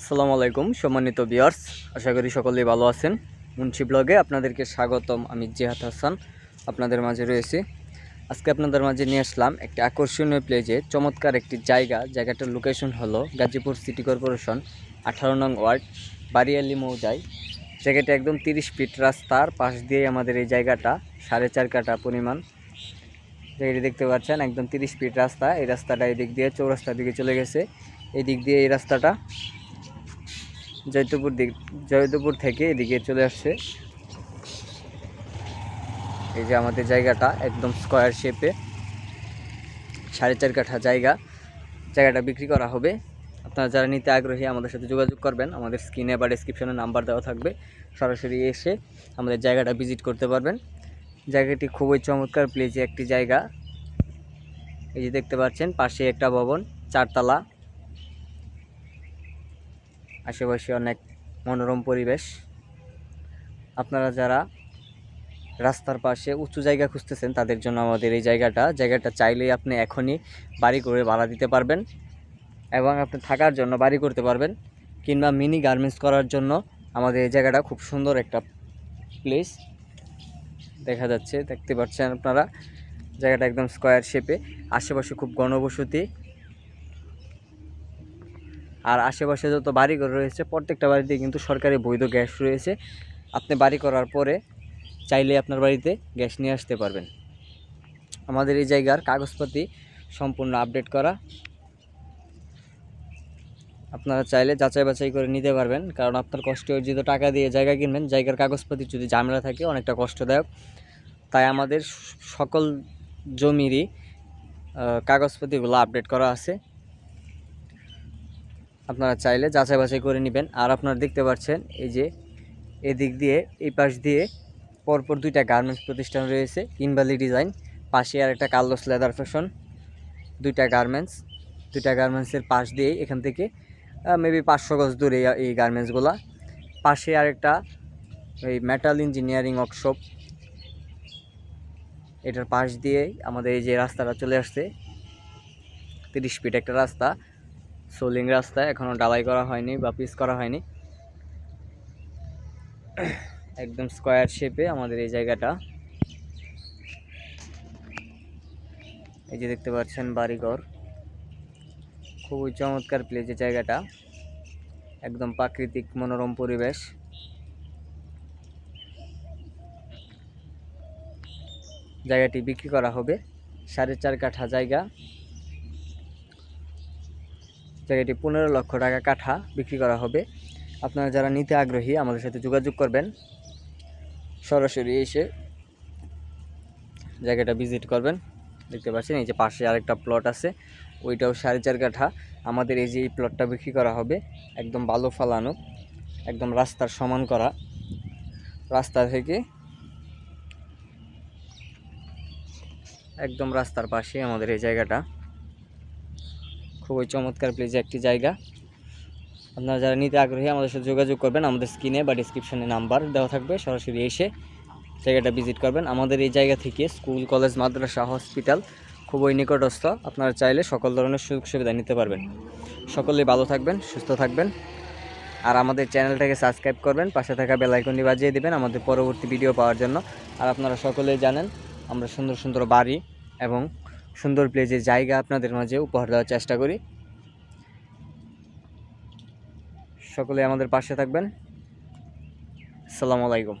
আসসালামু আলাইকুম সম্মানিত ভিউয়ার্স, আশা করি সকলেই ভালো আছেন। মুন্সি ব্লগে আপনাদেরকে স্বাগতম। আমি জিহাদ হাসান আপনাদের মাঝে রয়েছি। আজকে আপনাদের মাঝে নিয়ে আসলাম একটি আকর্ষণীয় প্লেজে চমৎকার একটি জায়গাটার লোকেশন হলো গাজীপুর সিটি কর্পোরেশন 18 নং ওয়ার্ড বারিয়ালি মৌজায়। জায়গাটা একদম 30 ফিট রাস্তার পাশ দিয়ে আমাদের এই জায়গাটা 4.5 কাঠা পরিমাণ জায়গাটি দেখতে পাচ্ছেন। একদম 30 ফিট রাস্তা। এই রাস্তাটা এই দিক দিয়ে চৌরাস্তার দিকে চলে গেছে। এই দিক দিয়ে এই রাস্তাটা জয়দেবপুর থেকে এদিকে চলে আসছে। এই যে আমাদের জায়গাটা একদম স্কোয়ার শেপে 4.5 কাঠা জায়গাটা বিক্রি করা হবে। আপনারা যারা নিতে আগ্রহী আমাদের সাথে যোগাযোগ করবেন। আমাদের স্ক্রিনে বা ডেসক্রিপশনে নাম্বার দেওয়া থাকবে, সরাসরি এসে আমাদের জায়গাটা ভিজিট করতে পারবেন। জায়গাটি খুবই চমৎকার প্লেজে একটি জায়গা। এই যে দেখতে পাচ্ছেন পাশে একটা ভবন, 4 তলা, আশেপাশে অনেক মনোরম পরিবেশ। আপনারা যারা রাস্তার পাশে উঁচু জায়গা খুঁজতেছেন তাদের জন্য আমাদের এই জায়গাটা চাইলেই আপনি এখনই বাড়ি করে ভাড়া দিতে পারবেন এবং আপনি থাকার জন্য বাড়ি করতে পারবেন, কিংবা মিনি গার্মেন্টস করার জন্য আমাদের এই জায়গাটা খুব সুন্দর একটা প্লেস দেখা যাচ্ছে। দেখতে পাচ্ছেন আপনারা জায়গাটা একদম স্কোয়ার শেপে। আশেপাশে খুব ঘনবসতি, আর আশেপাশে যত বাড়িঘর রয়েছে প্রত্যেকটা বাড়িতে কিন্তু সরকারি বৈধ গ্যাস রয়েছে। আপনি বাড়ি করার পরে চাইলে আপনার বাড়িতে গ্যাস নিয়ে আসতে পারবেন। আমাদের এই জায়গার কাগজপাতি সম্পূর্ণ আপডেট করা। আপনারা চাইলে যাচাই বাছাই করে নিতে পারবেন, কারণ আপনার কষ্ট অর্জিত টাকা দিয়ে জায়গা কিনবেন, জায়গার কাগজপাতি যদি ঝামেলা থাকে অনেকটা কষ্টদায়ক। তাই আমাদের সকল জমিরই কাগজপাতিগুলো আপডেট করা আছে। আপনারা চাইলে যাচাই বাছাই করে নেবেন। আর আপনারা দেখতে পাচ্ছেন এই যে এদিক দিয়ে এই পাশ দিয়ে পরপর 2টা গার্মেন্টস প্রতিষ্ঠান রয়েছে, ইনভ্যালি ডিজাইন, পাশে আর একটা কার্লোস লেদার ফ্যাশন। 2টা গার্মেন্টসের পাশ দিয়ে এখান থেকে মেবি 500 গজ দূরে এই গার্মেন্টসগুলা। পাশে আরেকটা এই মেটাল ইঞ্জিনিয়ারিং ওয়ার্কশপ। এটার পাশ দিয়ে আমাদের এই যে রাস্তাটা চলে আসছে, 30 ফিট একটা রাস্তা, সোলিং রাস্তা, এখনও ঢালাই করা হয়নি বা পিচ করা হয়নি। একদম স্কোয়ার শেপে আমাদের এই জায়গাটা। এই যে দেখতে পাচ্ছেন বাড়িঘর, খুবই চমৎকার প্লেজে জায়গাটা, একদম প্রাকৃতিক মনোরম পরিবেশ। জায়গাটি বিক্রি করা হবে 4.5 কাঠা জায়গাটি 15 লক্ষ টাকা কাঠা বিক্রি করা হবে। আপনারা যারা নিতে আগ্রহী আমাদের সাথে যোগাযোগ করবেন, সরাসরি এসে জায়গাটা ভিজিট করবেন। দেখতে পাচ্ছেন এই যে পাশে আরেকটা প্লট আছে, ওইটাও 4.5 কাঠা। আমাদের এই যে এই প্লটটা বিক্রি করা হবে একদম বালু ফালানো, একদম রাস্তার সমান করা, রাস্তা থেকে একদম রাস্তার পাশে আমাদের এই জায়গাটা। খুবই চমৎকার প্লেজে একটি জায়গা। আপনারা যারা নিতে আগ্রহী আমাদের সাথে যোগাযোগ করবেন। আমাদের স্ক্রিনে বা ডিসক্রিপশনে নাম্বার দেওয়া থাকবে, সরাসরি এসে জায়গাটা ভিজিট করবেন। আমাদের এই জায়গা থেকে স্কুল, কলেজ, মাদ্রাসা, হসপিটাল খুবই নিকটস্থ। আপনারা চাইলে সকল ধরনের সুযোগ সুবিধা নিতে পারবেন। সকলেই ভালো থাকবেন, সুস্থ থাকবেন, আর আমাদের চ্যানেলটাকে সাবস্ক্রাইব করবেন, পাশে থাকা বেল আইকনটি বাজিয়ে দেবেন আমাদের পরবর্তী ভিডিও পাওয়ার জন্য। আর আপনারা সকলেই জানেন আমরা সুন্দর সুন্দর বাড়ি এবং সুন্দর প্লেজের জায়গা আপনাদের মাঝে উপহার দেওয়ার চেষ্টা করি। সকলে আমাদের পাশে থাকবেন। আসসালামু আলাইকুম।